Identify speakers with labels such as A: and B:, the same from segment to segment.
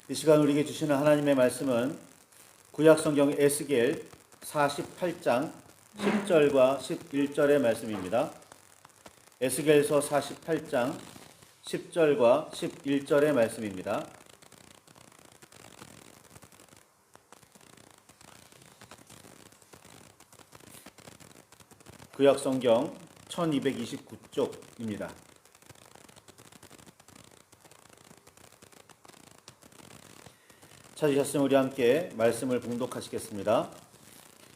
A: 이 시간 우리에게 주시는 하나님의 말씀은 구약성경 에스겔 48장 10절과 11절의 말씀입니다. 에스겔서 48장 10절과 11절의 말씀입니다. 구약성경 1229쪽입니다. 찾으셨으면 우리 함께 말씀을 봉독하시겠습니다.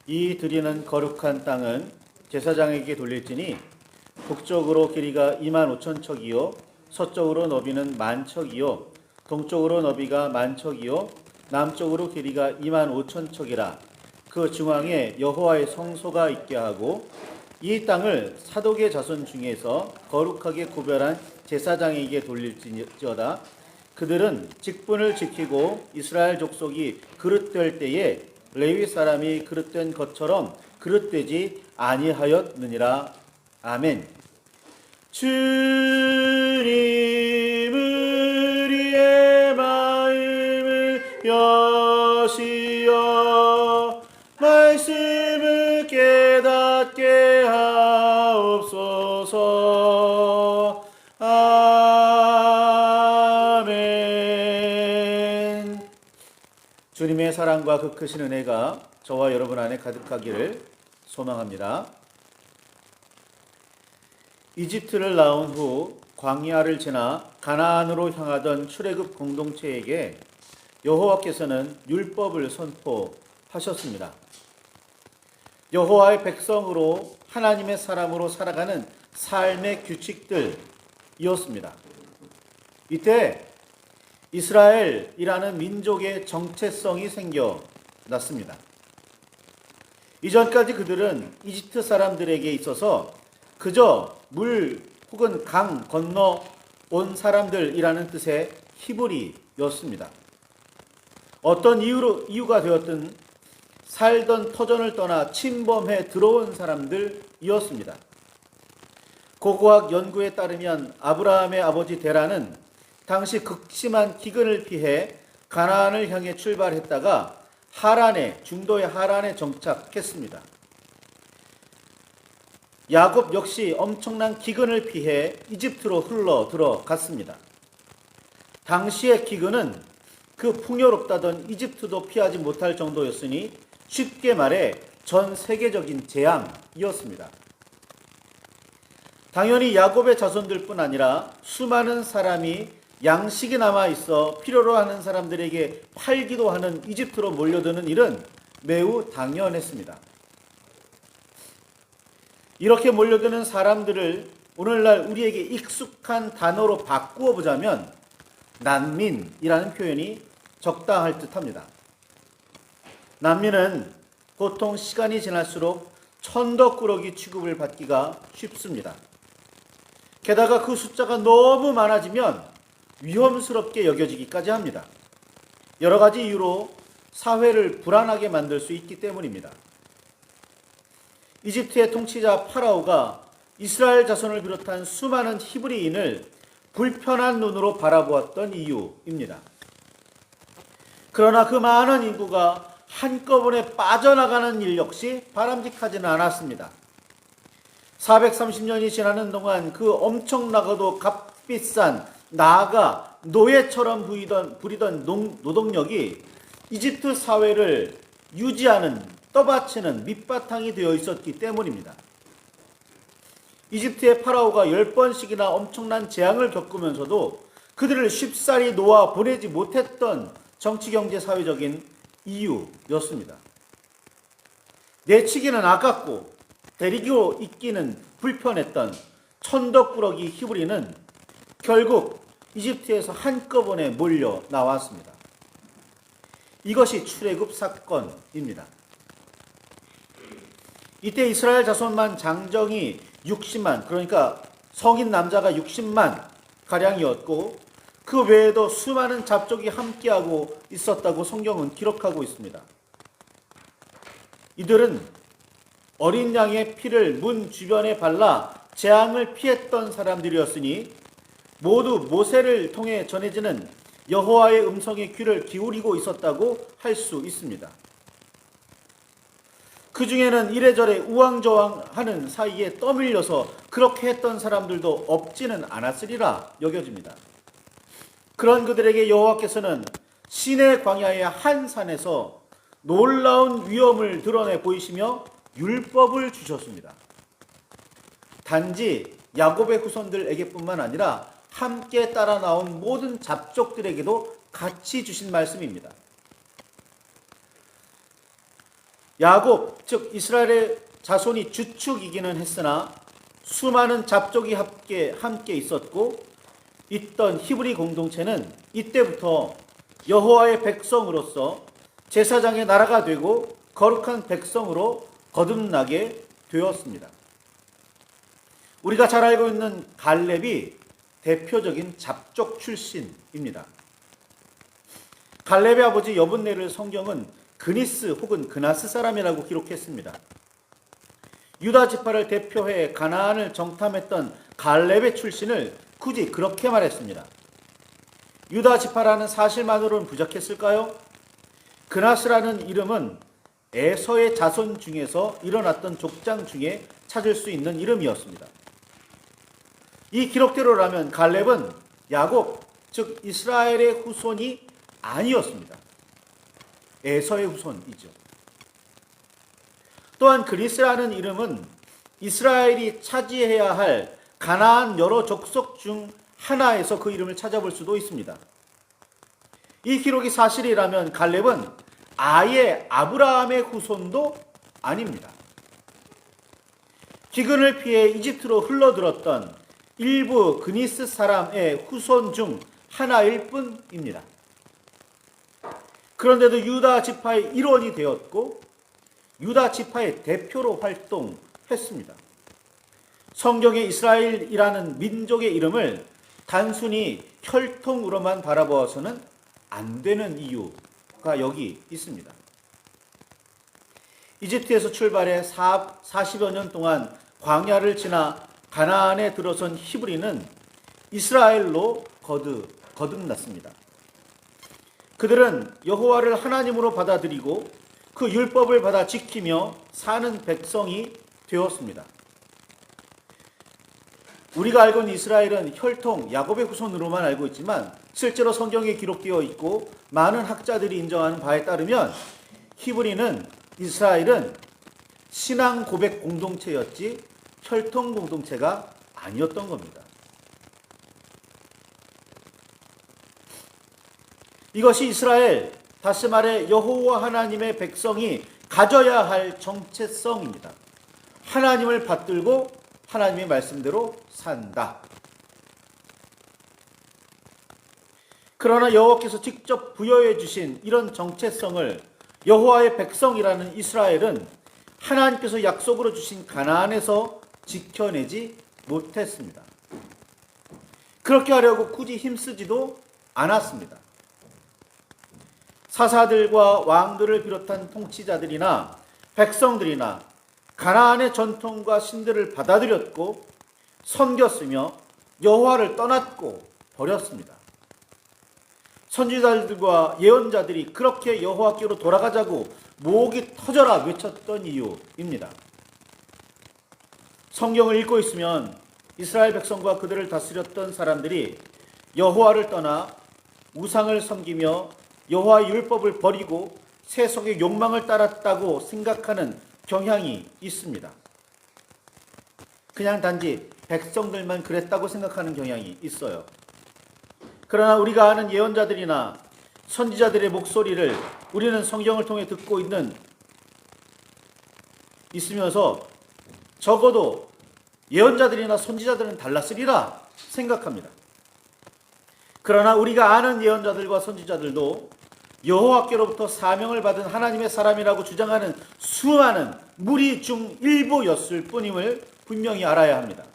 A: 이 드리는 거룩한 땅은 제사장에게 돌릴지니 북쪽으로 길이가 25,000척이요 서쪽으로 너비는 10,000척이요 동쪽으로 너비가 10,000척이요 남쪽으로 길이가 25,000척이라. 그 중앙에 여호와의 성소가 있게 하고 이 땅을 사독의 자손 중에서 거룩하게 구별한 제사장에게 돌릴지어다. 그들은 직분을 지키고 이스라엘 족속이 그릇될 때에 레위 사람이 그릇된 것처럼 그릇되지 아니하였느니라. 아멘. 주님 우리의 마음을 여시어 말씀을 깨닫게 하옵소서. 아멘. 주님의 사랑과 그 크신 은혜가 저와 여러분 안에 가득하기를 소망합니다. 이집트를 나온 후 광야를 지나 가나안으로 향하던 출애굽 공동체에게 여호와께서는 율법을 선포하셨습니다. 여호와의 백성으로 하나님의 사람으로 살아가는 삶의 규칙들이었습니다. 이때 이스라엘이라는 민족의 정체성이 생겨났습니다. 이전까지 그들은 이집트 사람들에게 있어서 그저 물 혹은 강 건너 온 사람들이라는 뜻의 히브리였습니다. 어떤 이유가 되었든 살던 터전을 떠나 침범해 들어온 사람들이었습니다. 고고학 연구에 따르면 아브라함의 아버지 데라는 당시 극심한 기근을 피해 가나안을 향해 출발했다가 중도의 하란에 정착했습니다. 야곱 역시 엄청난 기근을 피해 이집트로 흘러 들어갔습니다. 당시의 기근은 그 풍요롭다던 이집트도 피하지 못할 정도였으니 쉽게 말해 전 세계적인 재앙이었습니다. 당연히 야곱의 자손들뿐 아니라 수많은 사람이 양식이 남아있어 필요로 하는 사람들에게 팔기도 하는 이집트로 몰려드는 일은 매우 당연했습니다. 이렇게 몰려드는 사람들을 오늘날 우리에게 익숙한 단어로 바꾸어 보자면 난민이라는 표현이 적당할 듯합니다. 난민은 보통 시간이 지날수록 천덕꾸러기 취급을 받기가 쉽습니다. 게다가 그 숫자가 너무 많아지면 위험스럽게 여겨지기까지 합니다. 여러 가지 이유로 사회를 불안하게 만들 수 있기 때문입니다. 이집트의 통치자 파라오가 이스라엘 자손을 비롯한 수많은 히브리인을 불편한 눈으로 바라보았던 이유입니다. 그러나 그 많은 인구가 한꺼번에 빠져나가는 일 역시 바람직하지는 않았습니다. 430년이 지나는 동안 그 엄청나고도 값비싼 나아가 노예처럼 부리던 노동력이 이집트 사회를 유지하는 떠받치는 밑바탕이 되어 있었기 때문입니다. 이집트의 파라오가 10번씩이나 엄청난 재앙을 겪으면서도 그들을 쉽사리 놓아 보내지 못했던 정치, 경제, 사회적인 이유였습니다. 내치기는 아깝고 데리고 있기는 불편했던 천덕꾸러기 히브리는 결국 이집트에서 한꺼번에 몰려 나왔습니다. 이것이 출애굽 사건입니다. 이때 이스라엘 자손만 장정이 60만, 그러니까 성인 남자가 60만 가량이었고 그 외에도 수많은 잡족이 함께하고 있었다고 성경은 기록하고 있습니다. 이들은 어린 양의 피를 문 주변에 발라 재앙을 피했던 사람들이었으니 모두 모세를 통해 전해지는 여호와의 음성에 귀를 기울이고 있었다고 할 수 있습니다. 그 중에는 이래저래 우왕좌왕하는 사이에 떠밀려서 그렇게 했던 사람들도 없지는 않았으리라 여겨집니다. 그런 그들에게 여호와께서는 시내 광야의 한 산에서 놀라운 위엄을 드러내 보이시며 율법을 주셨습니다. 단지 야곱의 후손들에게뿐만 아니라 함께 따라 나온 모든 잡족들에게도 같이 주신 말씀입니다. 야곱, 즉 이스라엘의 자손이 주축이기는 했으나 수많은 잡족이 함께 있던 히브리 공동체는 이때부터 여호와의 백성으로서 제사장의 나라가 되고 거룩한 백성으로 거듭나게 되었습니다. 우리가 잘 알고 있는 갈렙이 대표적인 잡족 출신입니다. 갈렙의 아버지 여분네를 성경은 그니스 혹은 그나스 사람이라고 기록했습니다. 유다 지파를 대표해 가나안을 정탐했던 갈렙의 출신을 굳이 그렇게 말했습니다. 유다 지파라는 사실만으로는 부족했을까요? 그나스라는 이름은 에서의 자손 중에서 일어났던 족장 중에 찾을 수 있는 이름이었습니다. 이 기록대로라면 갈렙은 야곱, 즉 이스라엘의 후손이 아니었습니다. 에서의 후손이죠. 또한 그리스라는 이름은 이스라엘이 차지해야 할 가나안 여러 족속 중 하나에서 그 이름을 찾아볼 수도 있습니다. 이 기록이 사실이라면 갈렙은 아예 아브라함의 후손도 아닙니다. 기근을 피해 이집트로 흘러들었던 일부 그니스 사람의 후손 중 하나일 뿐입니다. 그런데도 유다 지파의 일원이 되었고 유다 지파의 대표로 활동했습니다. 성경의 이스라엘이라는 민족의 이름을 단순히 혈통으로만 바라보아서는 안 되는 이유가 여기 있습니다. 이집트에서 출발해 40여 년 동안 광야를 지나 가나안에 들어선 히브리는 이스라엘로 거듭났습니다. 그들은 여호와를 하나님으로 받아들이고 그 율법을 받아 지키며 사는 백성이 되었습니다. 우리가 알고 있는 이스라엘은 혈통 야곱의 후손으로만 알고 있지만 실제로 성경에 기록되어 있고 많은 학자들이 인정하는 바에 따르면 이스라엘은 신앙 고백 공동체였지 혈통 공동체가 아니었던 겁니다. 이것이 이스라엘, 다시 말해 여호와 하나님의 백성이 가져야 할 정체성입니다. 하나님을 받들고 하나님의 말씀대로 산다. 그러나 여호와께서 직접 부여해 주신 이런 정체성을 여호와의 백성이라는 이스라엘은 하나님께서 약속으로 주신 가나안에서 지켜내지 못했습니다. 그렇게 하려고 굳이 힘쓰지도 않았습니다. 사사들과 왕들을 비롯한 통치자들이나 백성들이나 가나안의 전통과 신들을 받아들였고 섬겼으며 여호와를 떠났고 버렸습니다. 선지자들과 예언자들이 그렇게 여호와께로 돌아가자고 목이 터져라 외쳤던 이유입니다. 성경을 읽고 있으면 이스라엘 백성과 그들을 다스렸던 사람들이 여호와를 떠나 우상을 섬기며 여호와의 율법을 버리고 세속의 욕망을 따랐다고 생각하는 경향이 있습니다. 그냥 단지 백성들만 그랬다고 생각하는 경향이 있어요. 그러나 우리가 아는 예언자들이나 선지자들의 목소리를 우리는 성경을 통해 듣고 있으면서 적어도 예언자들이나 선지자들은 달랐으리라 생각합니다. 그러나 우리가 아는 예언자들과 선지자들도 여호와께로부터 사명을 받은 하나님의 사람이라고 주장하는 수많은 무리 중 일부였을 뿐임을 분명히 알아야 합니다.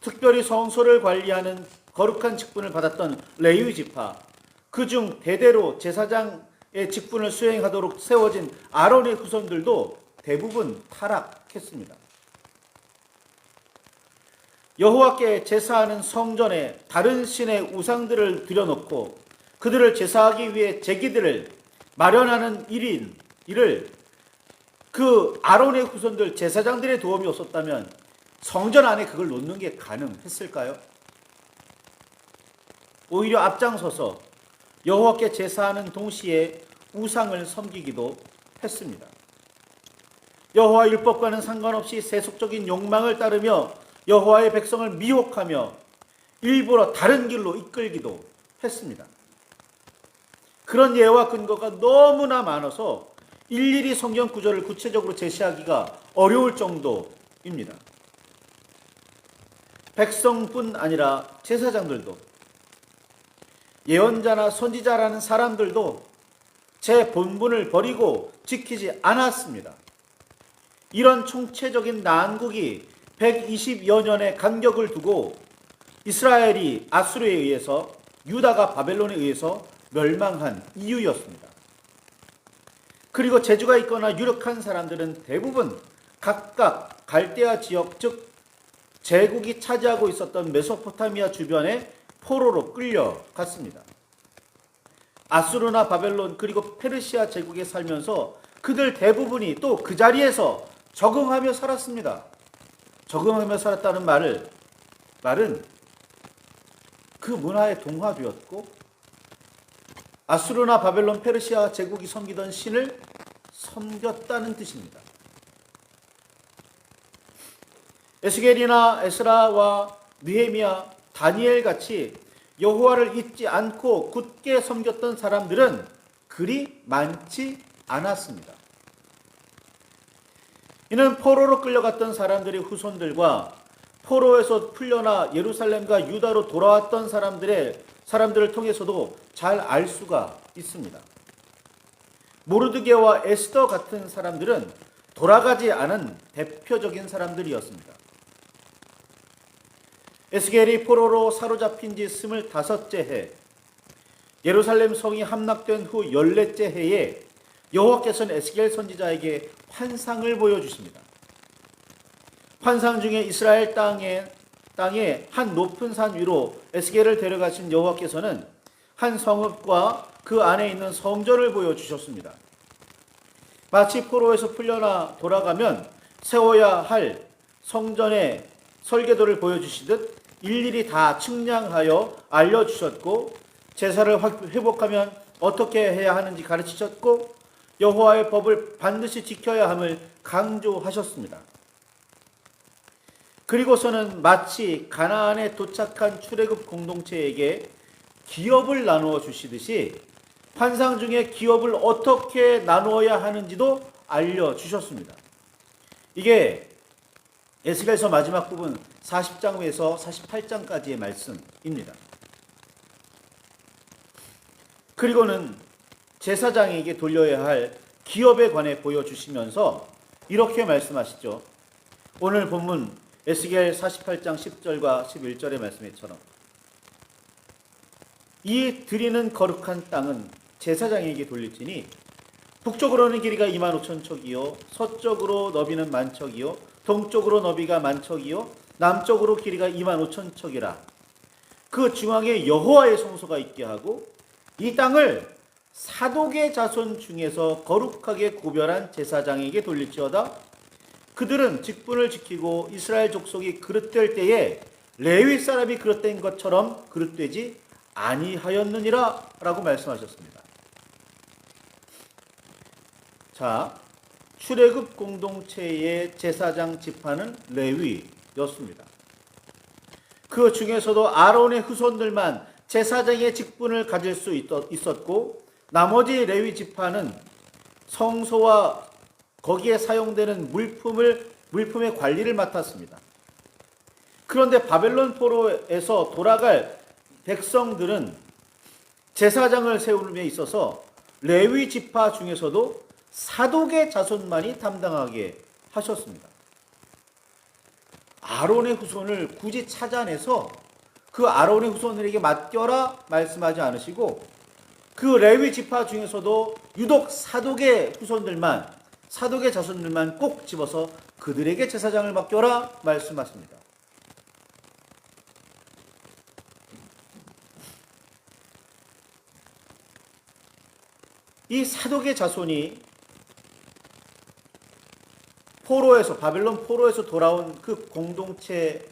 A: 특별히 성소를 관리하는 거룩한 직분을 받았던 레위 지파, 그중 대대로 제사장의 직분을 수행하도록 세워진 아론의 후손들도 대부분 타락했습니다. 여호와께 제사하는 성전에 다른 신의 우상들을 들여놓고 그들을 제사하기 위해 제기들을 마련하는 일을 그 아론의 후손들 제사장들의 도움이 없었다면 성전 안에 그걸 놓는 게 가능했을까요? 오히려 앞장서서 여호와께 제사하는 동시에 우상을 섬기기도 했습니다. 여호와 율법과는 상관없이 세속적인 욕망을 따르며 여호와의 백성을 미혹하며 일부러 다른 길로 이끌기도 했습니다. 그런 예와 근거가 너무나 많아서 일일이 성경 구절을 구체적으로 제시하기가 어려울 정도입니다. 백성뿐 아니라 제사장들도, 예언자나 선지자라는 사람들도 제 본분을 버리고 지키지 않았습니다. 이런 총체적인 난국이 120여 년의 간격을 두고 이스라엘이 아수르에 의해서, 유다가 바벨론에 의해서 멸망한 이유였습니다. 그리고 재주가 있거나 유력한 사람들은 대부분 각각 갈대아 지역, 즉 제국이 차지하고 있었던 메소포타미아 주변에 포로로 끌려갔습니다. 아수르나 바벨론 그리고 페르시아 제국에 살면서 그들 대부분이 또 그 자리에서 적응하며 살았습니다. 적응하며 살았다는 말은 그 문화에 동화되었고 아수르나 바벨론 페르시아 제국이 섬기던 신을 섬겼다는 뜻입니다. 에스겔이나 에스라와 느헤미야, 다니엘 같이 여호와를 잊지 않고 굳게 섬겼던 사람들은 그리 많지 않았습니다. 이는 포로로 끌려갔던 사람들의 후손들과 포로에서 풀려나 예루살렘과 유다로 돌아왔던 사람들을 통해서도 잘 알 수가 있습니다. 모르드게와 에스더 같은 사람들은 돌아가지 않은 대표적인 사람들이었습니다. 에스겔이 포로로 사로잡힌 지 25째 해, 예루살렘 성이 함락된 후 14째 해에 여호와께서는 에스겔 선지자에게 환상을 보여주십니다. 환상 중에 이스라엘 땅의 한 높은 산 위로 에스겔을 데려가신 여호와께서는 한 성읍과 그 안에 있는 성전을 보여주셨습니다. 마치 포로에서 풀려나 돌아가면 세워야 할 성전의 설계도를 보여주시듯 일일이 다 측량하여 알려주셨고, 제사를 회복하면 어떻게 해야 하는지 가르치셨고, 여호와의 법을 반드시 지켜야 함을 강조하셨습니다. 그리고서는 마치 가나안에 도착한 출애굽 공동체에게 기업을 나누어 주시듯이 환상 중에 기업을 어떻게 나누어야 하는지도 알려주셨습니다. 이게 에스겔서 마지막 부분 40장에서 48장까지의 말씀입니다. 그리고는 제사장에게 돌려야 할 기업에 관해 보여주시면서 이렇게 말씀하시죠. 오늘 본문 에스겔 48장 10절과 11절의 말씀처럼 이 드리는 거룩한 땅은 제사장에게 돌릴지니 북쪽으로는 길이가 25,000척이요 서쪽으로 너비는 10,000척이요 동쪽으로 너비가 10,000척이요 남쪽으로 길이가 25,000척이라. 그 중앙에 여호와의 성소가 있게 하고 이 땅을 사독의 자손 중에서 거룩하게 구별한 제사장에게 돌릴지어다. 그들은 직분을 지키고 이스라엘 족속이 그릇될 때에 레위 사람이 그릇된 것처럼 그릇되지 아니하였느니라 라고 말씀하셨습니다. 자, 출애굽 공동체의 제사장 지파는 레위였습니다. 그 중에서도 아론의 후손들만 제사장의 직분을 가질 수 있었고, 나머지 레위 지파는 성소와 거기에 사용되는 물품의 관리를 맡았습니다. 그런데 바벨론 포로에서 돌아갈 백성들은 제사장을 세우는 데 있어서 레위 지파 중에서도 사독의 자손만이 담당하게 하셨습니다. 아론의 후손을 굳이 찾아내서 그 아론의 후손들에게 맡겨라 말씀하지 않으시고, 그 레위 지파 중에서도 유독 사독의 자손들만 꼭 집어서 그들에게 제사장을 맡겨라 말씀하십니다. 이 사독의 자손이 포로에서, 바벨론 포로에서 돌아온 그 공동체의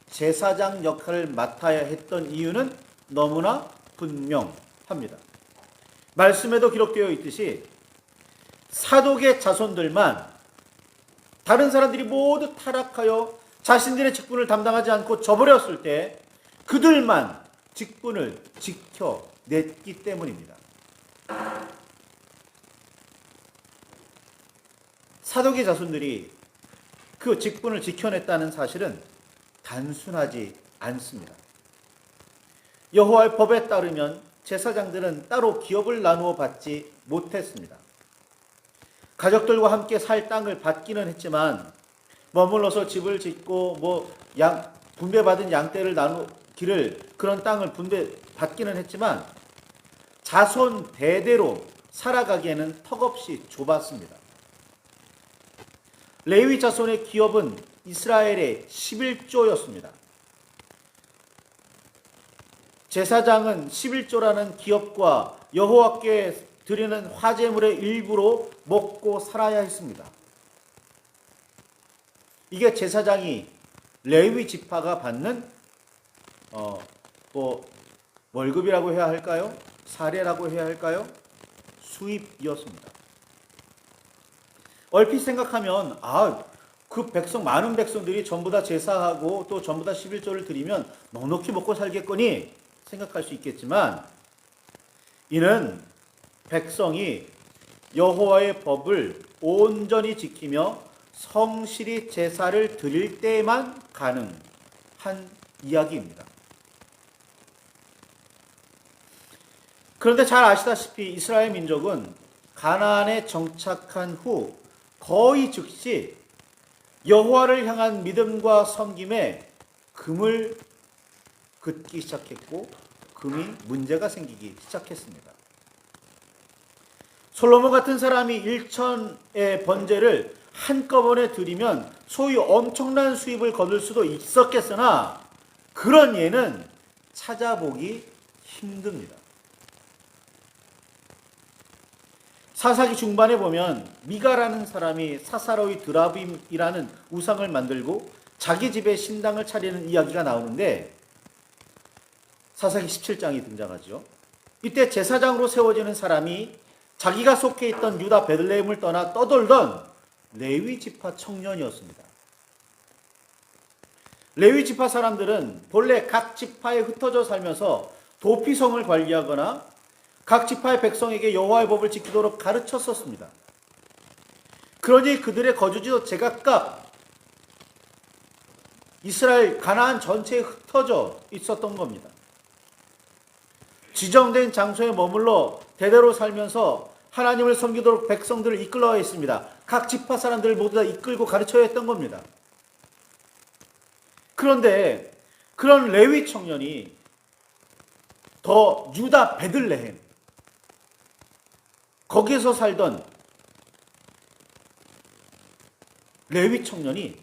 A: 제사장 역할을 맡아야 했던 이유는 너무나 분명합니다. 말씀에도 기록되어 있듯이 사독의 자손들만, 다른 사람들이 모두 타락하여 자신들의 직분을 담당하지 않고 져버렸을 때 그들만 직분을 지켜냈기 때문입니다. 사독의 자손들이 그 직분을 지켜냈다는 사실은 단순하지 않습니다. 여호와의 법에 따르면 제사장들은 따로 기업을 나누어 받지 못했습니다. 가족들과 함께 살 땅을 받기는 했지만 머물러서 집을 짓고 분배받은 양떼를 나누기를, 그런 땅을 분배받기는 했지만 자손 대대로 살아가기에는 턱없이 좁았습니다. 레위 자손의 기업은 이스라엘의 11조였습니다. 제사장은 11조라는 기업과 여호와께 드리는 화제물의 일부로 먹고 살아야 했습니다. 이게 제사장이 레위 지파가 받는 월급이라고 해야 할까요? 사례라고 해야 할까요? 수입이었습니다. 얼핏 생각하면 그 많은 백성들이 전부 다 제사하고 또 전부 다 11조를 드리면 넉넉히 먹고 살겠거니 생각할 수 있겠지만, 이는 백성이 여호와의 법을 온전히 지키며 성실히 제사를 드릴 때에만 가능한 이야기입니다. 그런데 잘 아시다시피 이스라엘 민족은 가나안에 정착한 후 거의 즉시 여호와를 향한 믿음과 섬김에 금을 긋기 시작했고 금이 문제가 생기기 시작했습니다. 솔로몬 같은 사람이 1천의 번제를 한꺼번에 드리면 소위 엄청난 수입을 거둘 수도 있었겠으나 그런 예는 찾아보기 힘듭니다. 사사기 중반에 보면 미가라는 사람이 사사로이 드라빔이라는 우상을 만들고 자기 집에 신당을 차리는 이야기가 나오는데 사사기 17장이 등장하죠. 이때 제사장으로 세워지는 사람이 자기가 속해 있던 유다 베들레헴을 떠나 떠돌던 레위 지파 청년이었습니다. 레위 지파 사람들은 본래 각 지파에 흩어져 살면서 도피성을 관리하거나 각 지파의 백성에게 여호와의 법을 지키도록 가르쳤었습니다. 그러니 그들의 거주지도 제각각 이스라엘 가나안 전체에 흩어져 있었던 겁니다. 지정된 장소에 머물러 대대로 살면서 하나님을 섬기도록 백성들을 이끌어야 했습니다. 각 지파 사람들을 모두 다 이끌고 가르쳐야 했던 겁니다. 그런데 그런 레위 청년이 더 유다 베들레헴, 거기에서 살던 레위 청년이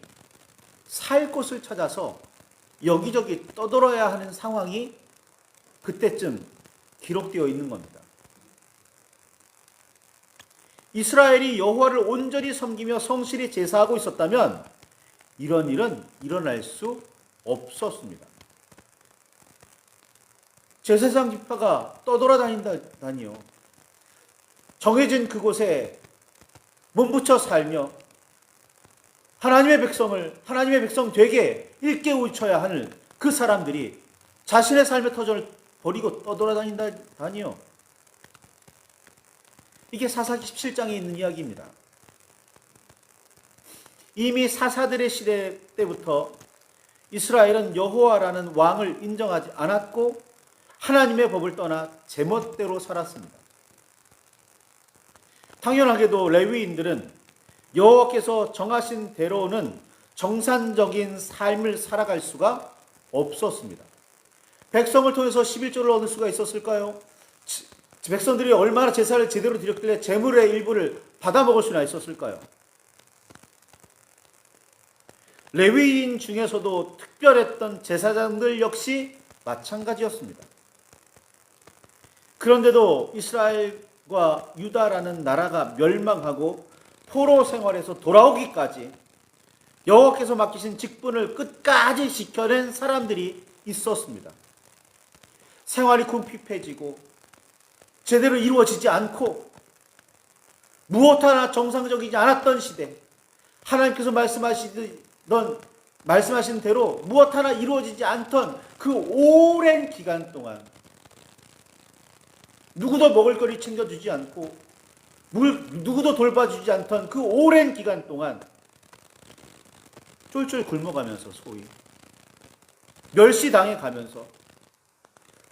A: 살 곳을 찾아서 여기저기 떠돌아야 하는 상황이 그때쯤 기록되어 있는 겁니다. 이스라엘이 여호와를 온전히 섬기며 성실히 제사하고 있었다면 이런 일은 일어날 수 없었습니다. 제사장 지파가 떠돌아다닌다니요. 정해진 그곳에 몸붙여 살며 하나님의 백성 되게 일깨우쳐야 하는 그 사람들이 자신의 삶의 터전을 버리고 떠돌아다닌다니요. 이게 사사기 17장에 있는 이야기입니다. 이미 사사들의 시대 때부터 이스라엘은 여호와라는 왕을 인정하지 않았고 하나님의 법을 떠나 제멋대로 살았습니다. 당연하게도 레위인들은 여호와께서 정하신 대로는 정상적인 삶을 살아갈 수가 없었습니다. 백성을 통해서 11조를 얻을 수가 있었을까요? 백성들이 얼마나 제사를 제대로 드렸길래 재물의 일부를 받아먹을 수나 있었을까요? 레위인 중에서도 특별했던 제사장들 역시 마찬가지였습니다. 그런데도 이스라엘과 유다라는 나라가 멸망하고 포로 생활에서 돌아오기까지 여호와께서 맡기신 직분을 끝까지 지켜낸 사람들이 있었습니다. 생활이 궁핍해지고 제대로 이루어지지 않고 무엇 하나 정상적이지 않았던 시대, 하나님께서 말씀하신 대로 무엇 하나 이루어지지 않던 그 오랜 기간 동안 누구도 먹을거리 챙겨주지 않고 누구도 돌봐주지 않던 그 오랜 기간 동안 쫄쫄 굶어가면서 소위 멸시당해 가면서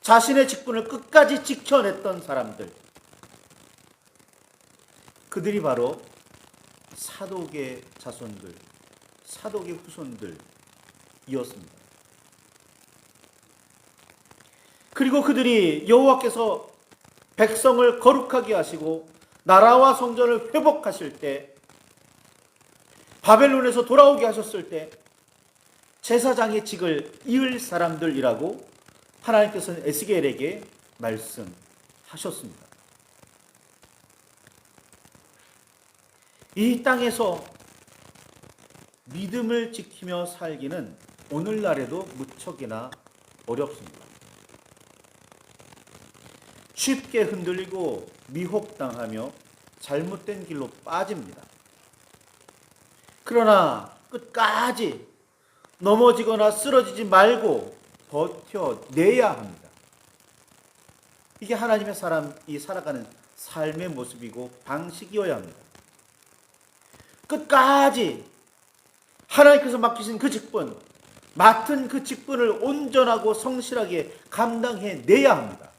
A: 자신의 직분을 끝까지 지켜냈던 사람들, 그들이 바로 사독의 자손들, 사독의 후손들이었습니다. 그리고 그들이 여호와께서 백성을 거룩하게 하시고 나라와 성전을 회복하실 때, 바벨론에서 돌아오게 하셨을 때 제사장의 직을 이을 사람들이라고 하나님께서는 에스겔에게 말씀하셨습니다. 이 땅에서 믿음을 지키며 살기는 오늘날에도 무척이나 어렵습니다. 쉽게 흔들리고 미혹당하며 잘못된 길로 빠집니다. 그러나 끝까지 넘어지거나 쓰러지지 말고 버텨내야 합니다. 이게 하나님의 사람이 살아가는 삶의 모습이고 방식이어야 합니다. 끝까지 하나님께서 맡기신 그 직분, 맡은 그 직분을 온전하고 성실하게 감당해내야 합니다.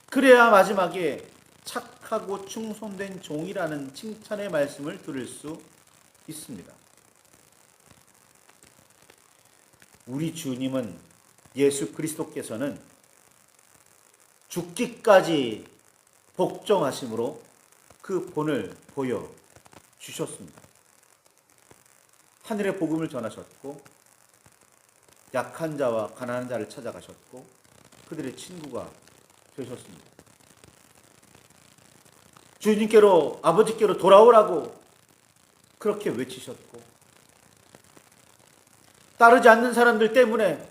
A: 그래야 마지막에 착하고 충성된 종이라는 칭찬의 말씀을 들을 수 있습니다. 우리 주님은, 예수 그리스도께서는 죽기까지 복종하심으로 그 본을 보여주셨습니다. 하늘의 복음을 전하셨고 약한 자와 가난한 자를 찾아가셨고 그들의 친구가 되셨습니다. 주님께로, 아버지께로 돌아오라고 그렇게 외치셨고, 따르지 않는 사람들 때문에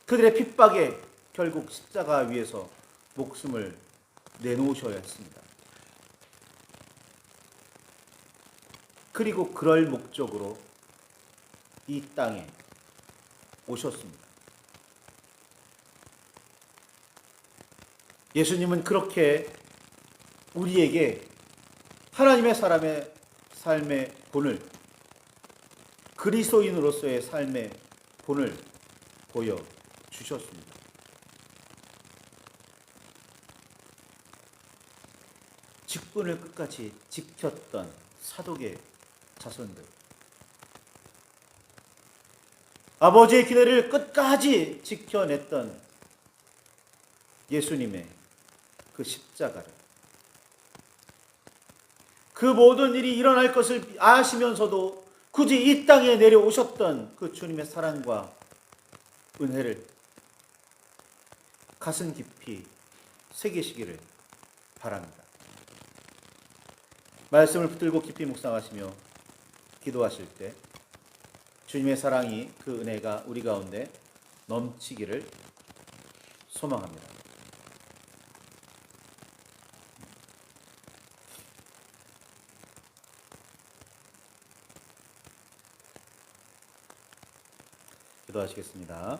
A: 그들의 핍박에 결국 십자가 위에서 목숨을 내놓으셔야 했습니다. 그리고 그럴 목적으로 이 땅에 오셨습니다. 예수님은 그렇게 우리에게 하나님의 사람의 삶의 본을, 그리스도인으로서의 삶의 본을 보여주셨습니다. 직분을 끝까지 지켰던 사독의 자손들, 아버지의 기대를 끝까지 지켜냈던 예수님의 그 십자가를, 그 모든 일이 일어날 것을 아시면서도 굳이 이 땅에 내려오셨던 그 주님의 사랑과 은혜를 가슴 깊이 새기시기를 바랍니다. 말씀을 붙들고 깊이 묵상하시며 기도하실 때 주님의 사랑이, 그 은혜가 우리 가운데 넘치기를 소망합니다. 기도하시겠습니다.